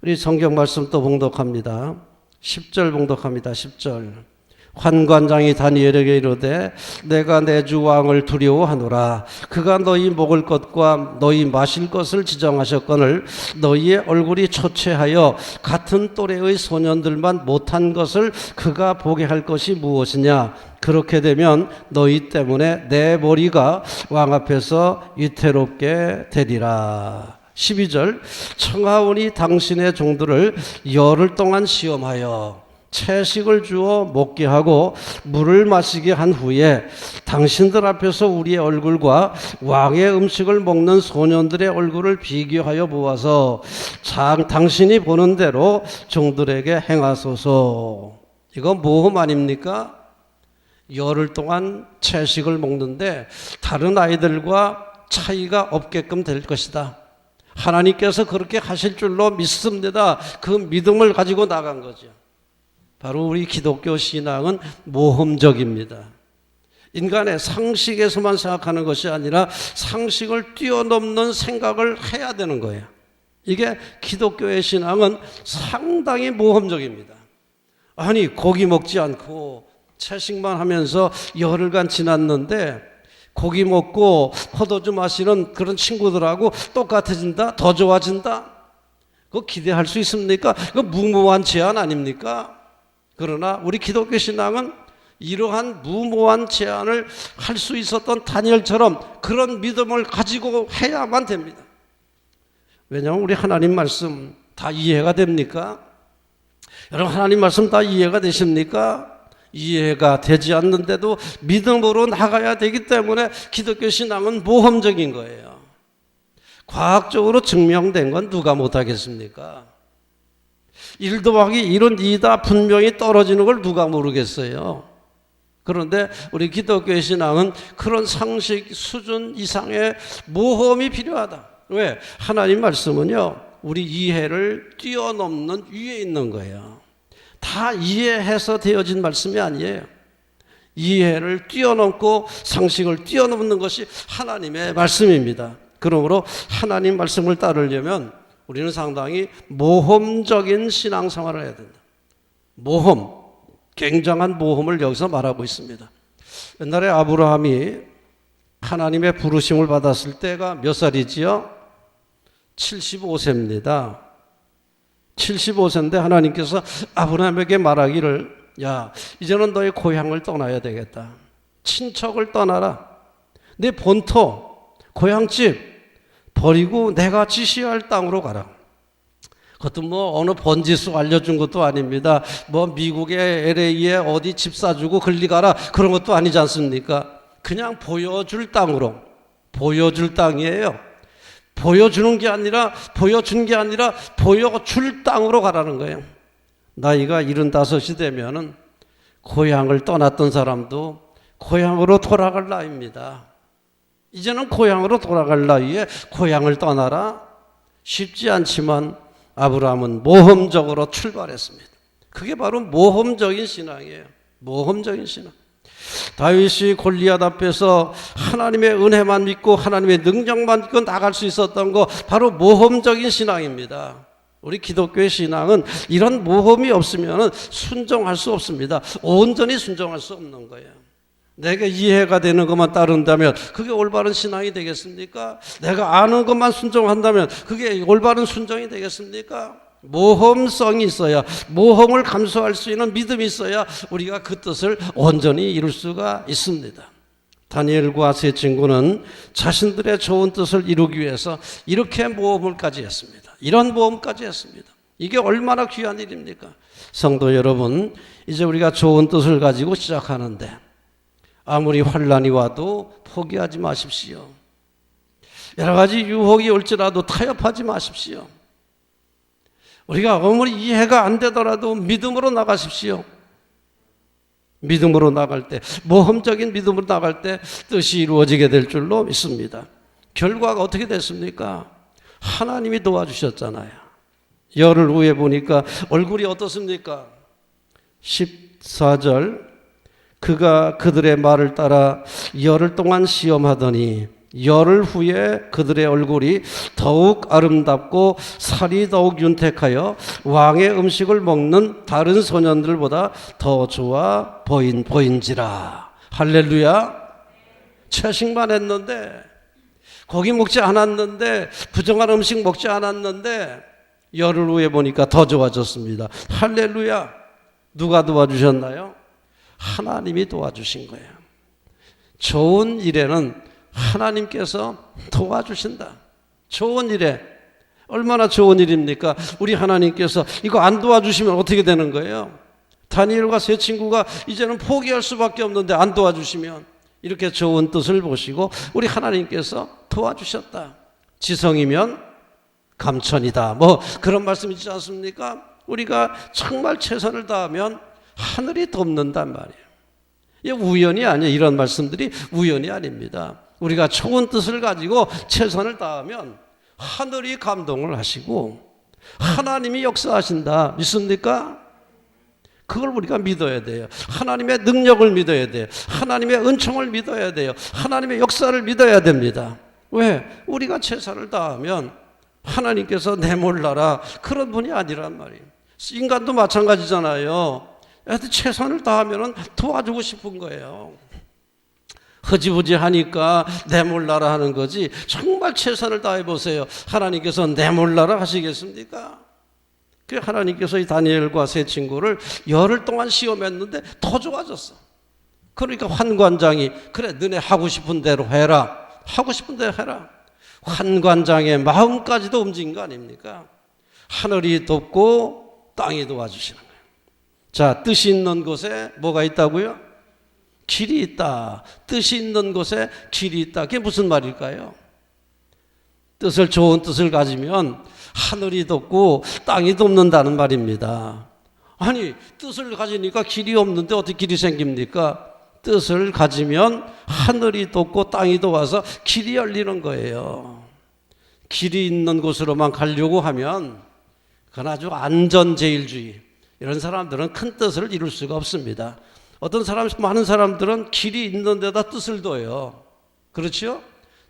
우리 성경 말씀 또 봉독합니다. 10절 봉독합니다. 10절. 환관장이 다니엘에게 이르되 내가 내 주 왕을 두려워하노라. 그가 너희 먹을 것과 너희 마실 것을 지정하셨거늘 너희의 얼굴이 초췌하여 같은 또래의 소년들만 못한 것을 그가 보게 할 것이 무엇이냐. 그렇게 되면 너희 때문에 내 머리가 왕 앞에서 위태롭게 되리라. 12절. 청하오니 당신의 종들을 열흘 동안 시험하여 채식을 주어 먹게 하고 물을 마시게 한 후에 당신들 앞에서 우리의 얼굴과 왕의 음식을 먹는 소년들의 얼굴을 비교하여 보아서 당신이 보는 대로 종들에게 행하소서. 이거 모험 아닙니까? 열흘 동안 채식을 먹는데 다른 아이들과 차이가 없게끔 될 것이다. 하나님께서 그렇게 하실 줄로 믿습니다. 그 믿음을 가지고 나간 거죠. 바로 우리 기독교 신앙은 모험적입니다. 인간의 상식에서만 생각하는 것이 아니라 상식을 뛰어넘는 생각을 해야 되는 거예요. 이게 기독교의 신앙은 상당히 모험적입니다. 아니, 고기 먹지 않고 채식만 하면서 열흘간 지났는데 고기 먹고 포도주 마시는 그런 친구들하고 똑같아진다? 더 좋아진다? 그거 기대할 수 있습니까? 그거 무모한 제안 아닙니까? 그러나 우리 기독교 신앙은 이러한 무모한 제안을 할 수 있었던 다니엘처럼 그런 믿음을 가지고 해야만 됩니다. 왜냐하면 우리 하나님 말씀 다 이해가 됩니까? 여러분, 하나님 말씀 다 이해가 되십니까? 이해가 되지 않는데도 믿음으로 나가야 되기 때문에 기독교 신앙은 모험적인 거예요. 과학적으로 증명된 건 누가 못하겠습니까? 1 더하기 1은 2다 분명히 떨어지는 걸 누가 모르겠어요. 그런데 우리 기독교의 신앙은 그런 상식 수준 이상의 모험이 필요하다. 왜? 하나님 말씀은요, 우리 이해를 뛰어넘는 위에 있는 거예요. 다 이해해서 되어진 말씀이 아니에요. 이해를 뛰어넘고 상식을 뛰어넘는 것이 하나님의 말씀입니다. 그러므로 하나님 말씀을 따르려면 우리는 상당히 모험적인 신앙생활을 해야 된다. 모험, 굉장한 모험을 여기서 말하고 있습니다. 옛날에 아브라함이 하나님의 부르심을 받았을 때가 몇 살이지요? 75세입니다. 75세인데 하나님께서 아브라함에게 말하기를, 야, 이제는 너의 고향을 떠나야 되겠다. 친척을 떠나라. 내 본토, 고향집 버리고 내가 지시할 땅으로 가라. 그것도 뭐 어느 번지수 알려준 것도 아닙니다. 뭐 미국의 LA에 어디 집 사주고 글리 가라 그런 것도 아니지 않습니까? 그냥 보여줄 땅으로, 보여줄 땅이에요. 보여주는 게 아니라, 보여준 게 아니라 보여줄 땅으로 가라는 거예요. 나이가 75이 되면은 고향을 떠났던 사람도 고향으로 돌아갈 나이입니다. 이제는 고향으로 돌아갈 나이에 고향을 떠나라? 쉽지 않지만 아브라함은 모험적으로 출발했습니다. 그게 바로 모험적인 신앙이에요. 모험적인 신앙. 다윗이 골리앗 앞에서 하나님의 은혜만 믿고 하나님의 능력만 믿고 나갈 수 있었던 거 바로 모험적인 신앙입니다. 우리 기독교의 신앙은 이런 모험이 없으면 순종할 수 없습니다. 온전히 순종할 수 없는 거예요. 내가 이해가 되는 것만 따른다면 그게 올바른 신앙이 되겠습니까? 내가 아는 것만 순종한다면 그게 올바른 순종이 되겠습니까? 모험성이 있어야, 모험을 감수할 수 있는 믿음이 있어야 우리가 그 뜻을 온전히 이룰 수가 있습니다. 다니엘과 세 친구는 자신들의 좋은 뜻을 이루기 위해서 이렇게 모험을까지 했습니다. 이런 모험까지 했습니다. 이게 얼마나 귀한 일입니까? 성도 여러분, 이제 우리가 좋은 뜻을 가지고 시작하는데 아무리 환난이 와도 포기하지 마십시오. 여러 가지 유혹이 올지라도 타협하지 마십시오. 우리가 아무리 이해가 안 되더라도 믿음으로 나가십시오. 믿음으로 나갈 때, 모험적인 믿음으로 나갈 때 뜻이 이루어지게 될 줄로 믿습니다. 결과가 어떻게 됐습니까? 하나님이 도와주셨잖아요. 열흘 후에 보니까 얼굴이 어떻습니까? 14절, 그가 그들의 말을 따라 열흘 동안 시험하더니 열흘 후에 그들의 얼굴이 더욱 아름답고 살이 더욱 윤택하여 왕의 음식을 먹는 다른 소년들보다 더 좋아 보인지라. 할렐루야. 채식만 했는데, 고기 먹지 않았는데, 부정한 음식 먹지 않았는데 열흘 후에 보니까 더 좋아졌습니다. 할렐루야. 누가 도와주셨나요? 하나님이 도와주신 거예요. 좋은 일에는 하나님께서 도와주신다. 좋은 일에. 얼마나 좋은 일입니까? 우리 하나님께서 이거 안 도와주시면 어떻게 되는 거예요? 다니엘과 세 친구가 이제는 포기할 수밖에 없는데 안 도와주시면, 이렇게 좋은 뜻을 보시고 우리 하나님께서 도와주셨다. 지성이면 감천이다. 뭐 그런 말씀 있지 않습니까? 우리가 정말 최선을 다하면 하늘이 돕는단 말이에요. 이게 우연이 아니에요. 이런 말씀들이 우연이 아닙니다. 우리가 좋은 뜻을 가지고 최선을 다하면 하늘이 감동을 하시고 하나님이 역사하신다. 믿습니까? 그걸 우리가 믿어야 돼요. 하나님의 능력을 믿어야 돼요. 하나님의 은총을 믿어야 돼요. 하나님의 역사를 믿어야 됩니다. 왜? 우리가 최선을 다하면 하나님께서 내몰라라 그런 분이 아니란 말이에요. 인간도 마찬가지잖아요. 하여튼 최선을 다하면 도와주고 싶은 거예요. 흐지부지 하니까 내몰라라 하는 거지, 정말 최선을 다해 보세요. 하나님께서 내몰라라 하시겠습니까? 그 하나님께서 이 다니엘과 세 친구를 열흘 동안 시험했는데 더 좋아졌어. 그러니까 환관장이 그래 너네 하고 싶은 대로 해라. 하고 싶은 대로 해라. 환관장의 마음까지도 움직인 거 아닙니까? 하늘이 돕고 땅이 도와주시는 거예요. 자, 뜻이 있는 곳에 뭐가 있다고요? 길이 있다. 뜻이 있는 곳에 길이 있다. 그게 무슨 말일까요? 뜻을, 좋은 뜻을 가지면 하늘이 돕고 땅이 돕는다는 말입니다. 아니, 뜻을 가지니까 길이 없는데 어떻게 길이 생깁니까? 뜻을 가지면 하늘이 돕고 땅이 도와서 길이 열리는 거예요. 길이 있는 곳으로만 가려고 하면 그건 아주 안전제일주의, 이런 사람들은 큰 뜻을 이룰 수가 없습니다. 어떤 사람, 많은 사람들은 길이 있는 데다 뜻을 둬요. 그렇죠?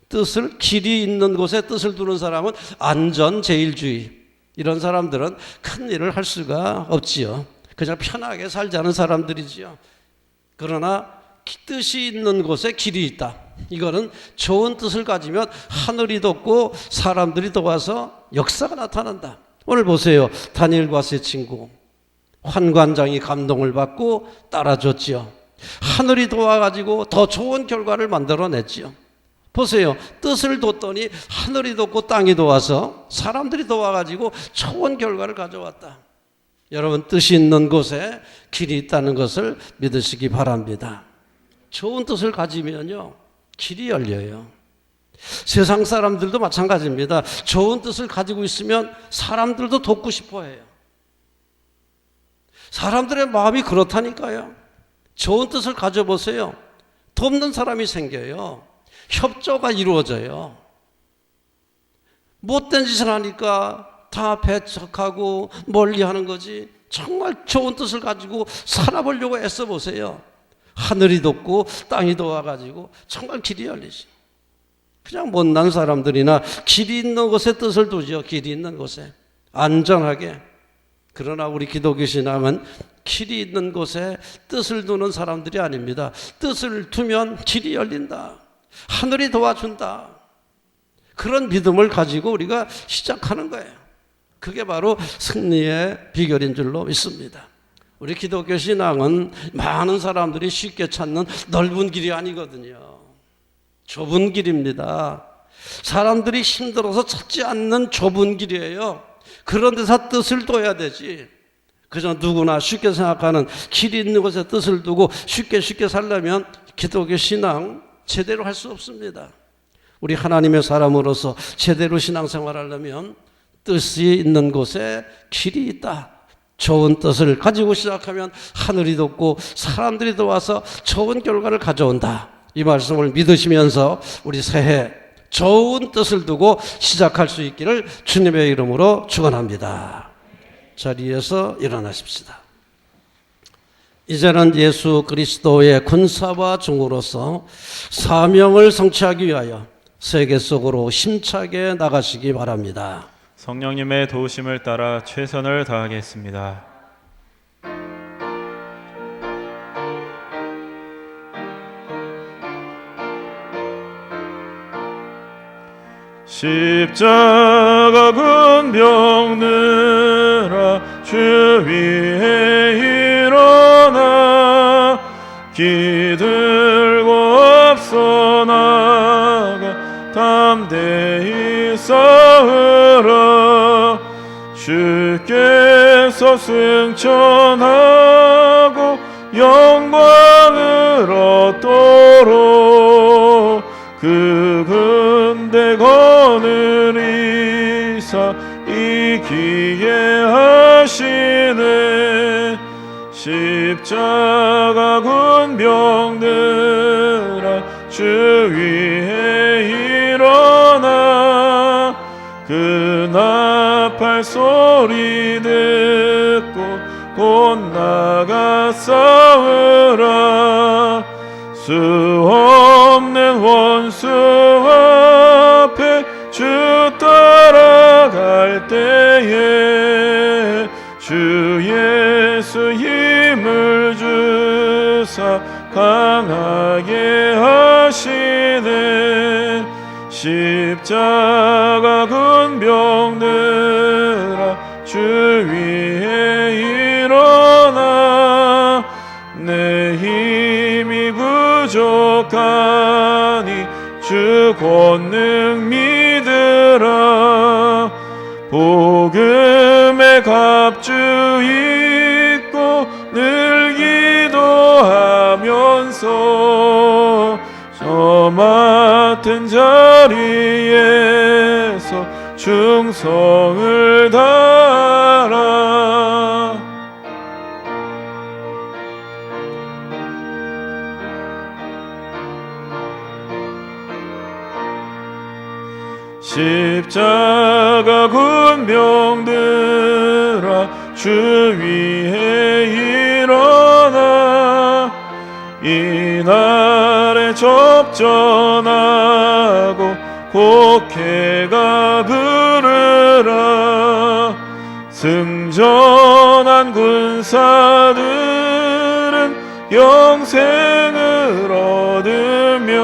뜻을, 길이 있는 곳에 뜻을 두는 사람은 안전제일주의, 이런 사람들은 큰 일을 할 수가 없지요. 그냥 편하게 살자는 사람들이지요. 그러나 뜻이 있는 곳에 길이 있다. 이거는 좋은 뜻을 가지면 하늘이 돕고 사람들이 도와서 역사가 나타난다. 오늘 보세요. 다니엘과 세 친구, 환관장이 감동을 받고 따라줬지요. 하늘이 도와가지고 더 좋은 결과를 만들어냈지요. 보세요. 뜻을 뒀더니 하늘이 돕고 땅이 도와서 사람들이 도와가지고 좋은 결과를 가져왔다. 여러분, 뜻이 있는 곳에 길이 있다는 것을 믿으시기 바랍니다. 좋은 뜻을 가지면요, 길이 열려요. 세상 사람들도 마찬가지입니다. 좋은 뜻을 가지고 있으면 사람들도 돕고 싶어 해요. 사람들의 마음이 그렇다니까요. 좋은 뜻을 가져보세요. 돕는 사람이 생겨요. 협조가 이루어져요. 못된 짓을 하니까 다 배척하고 멀리 하는 거지, 정말 좋은 뜻을 가지고 살아보려고 애써 보세요. 하늘이 돕고 땅이 도와가지고 정말 길이 열리지. 그냥 못난 사람들이나 길이 있는 곳에 뜻을 두죠. 길이 있는 곳에 안전하게. 그러나 우리 기독교 신앙은 길이 있는 곳에 뜻을 두는 사람들이 아닙니다. 뜻을 두면 길이 열린다. 하늘이 도와준다. 그런 믿음을 가지고 우리가 시작하는 거예요. 그게 바로 승리의 비결인 줄로 믿습니다. 우리 기독교 신앙은 많은 사람들이 쉽게 찾는 넓은 길이 아니거든요. 좁은 길입니다. 사람들이 힘들어서 찾지 않는 좁은 길이에요. 그런 데서 뜻을 둬야 되지. 그저 누구나 쉽게 생각하는 길이 있는 곳에 뜻을 두고 쉽게 살려면 기독교 신앙 제대로 할 수 없습니다. 우리 하나님의 사람으로서 제대로 신앙생활하려면 뜻이 있는 곳에 길이 있다. 좋은 뜻을 가지고 시작하면 하늘이 돕고 사람들이 도와서 좋은 결과를 가져온다. 이 말씀을 믿으시면서 우리 새해 좋은 뜻을 두고 시작할 수 있기를 주님의 이름으로 축원합니다. 자리에서 일어나십시다. 이제는 예수 그리스도의 군사와 종으로서 사명을 성취하기 위하여 세계 속으로 힘차게 나가시기 바랍니다. 성령님의 도우심을 따라 최선을 다하겠습니다. 십자가 군병들아 주 위에 일어나 기들고 앞서 나가 담대히 싸우라 주께서 승천하고 영광을 얻도록 그 군대 거느리사 이기게 하시네 십자가 군병들아 주 위에 일어나 그 나팔 소리 듣고 곧 나가 싸우라 수 없는 원수 앞에 주 따라갈 때에 주 예수 힘을 주사 강하게 하시네 십자가 군병들아 주 위에 일어나 내 힘이 부족하니 주 권능 믿으라 복음의 갑주 입고 늘 기도하면서 저 맡은 자리에서 충성을 다하라 십자가 군병들아 주 위에 일어나 이날에 접전하고 곡해가 부르라 승전한 군사들은 영생을 얻으며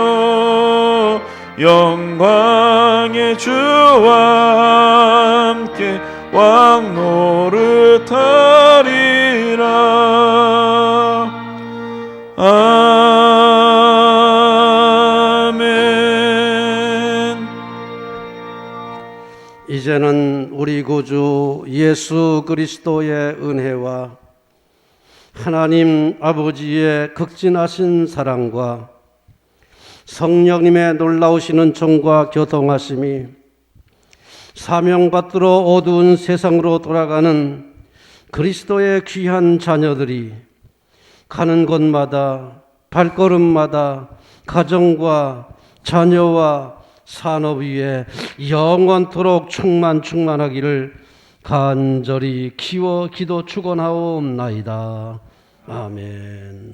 영광의 주와 함께 왕 노릇하리라 아멘. 이제는 우리 구주 예수 그리스도의 은혜와 하나님 아버지의 극진하신 사랑과 성령님의 놀라우시는 종과 교통하심이 사명받들어 어두운 세상으로 돌아가는 그리스도의 귀한 자녀들이 가는 곳마다 발걸음마다 가정과 자녀와 산업 위에 영원토록 충만하기를 간절히 기워 기도 축원하옵나이다. 아멘.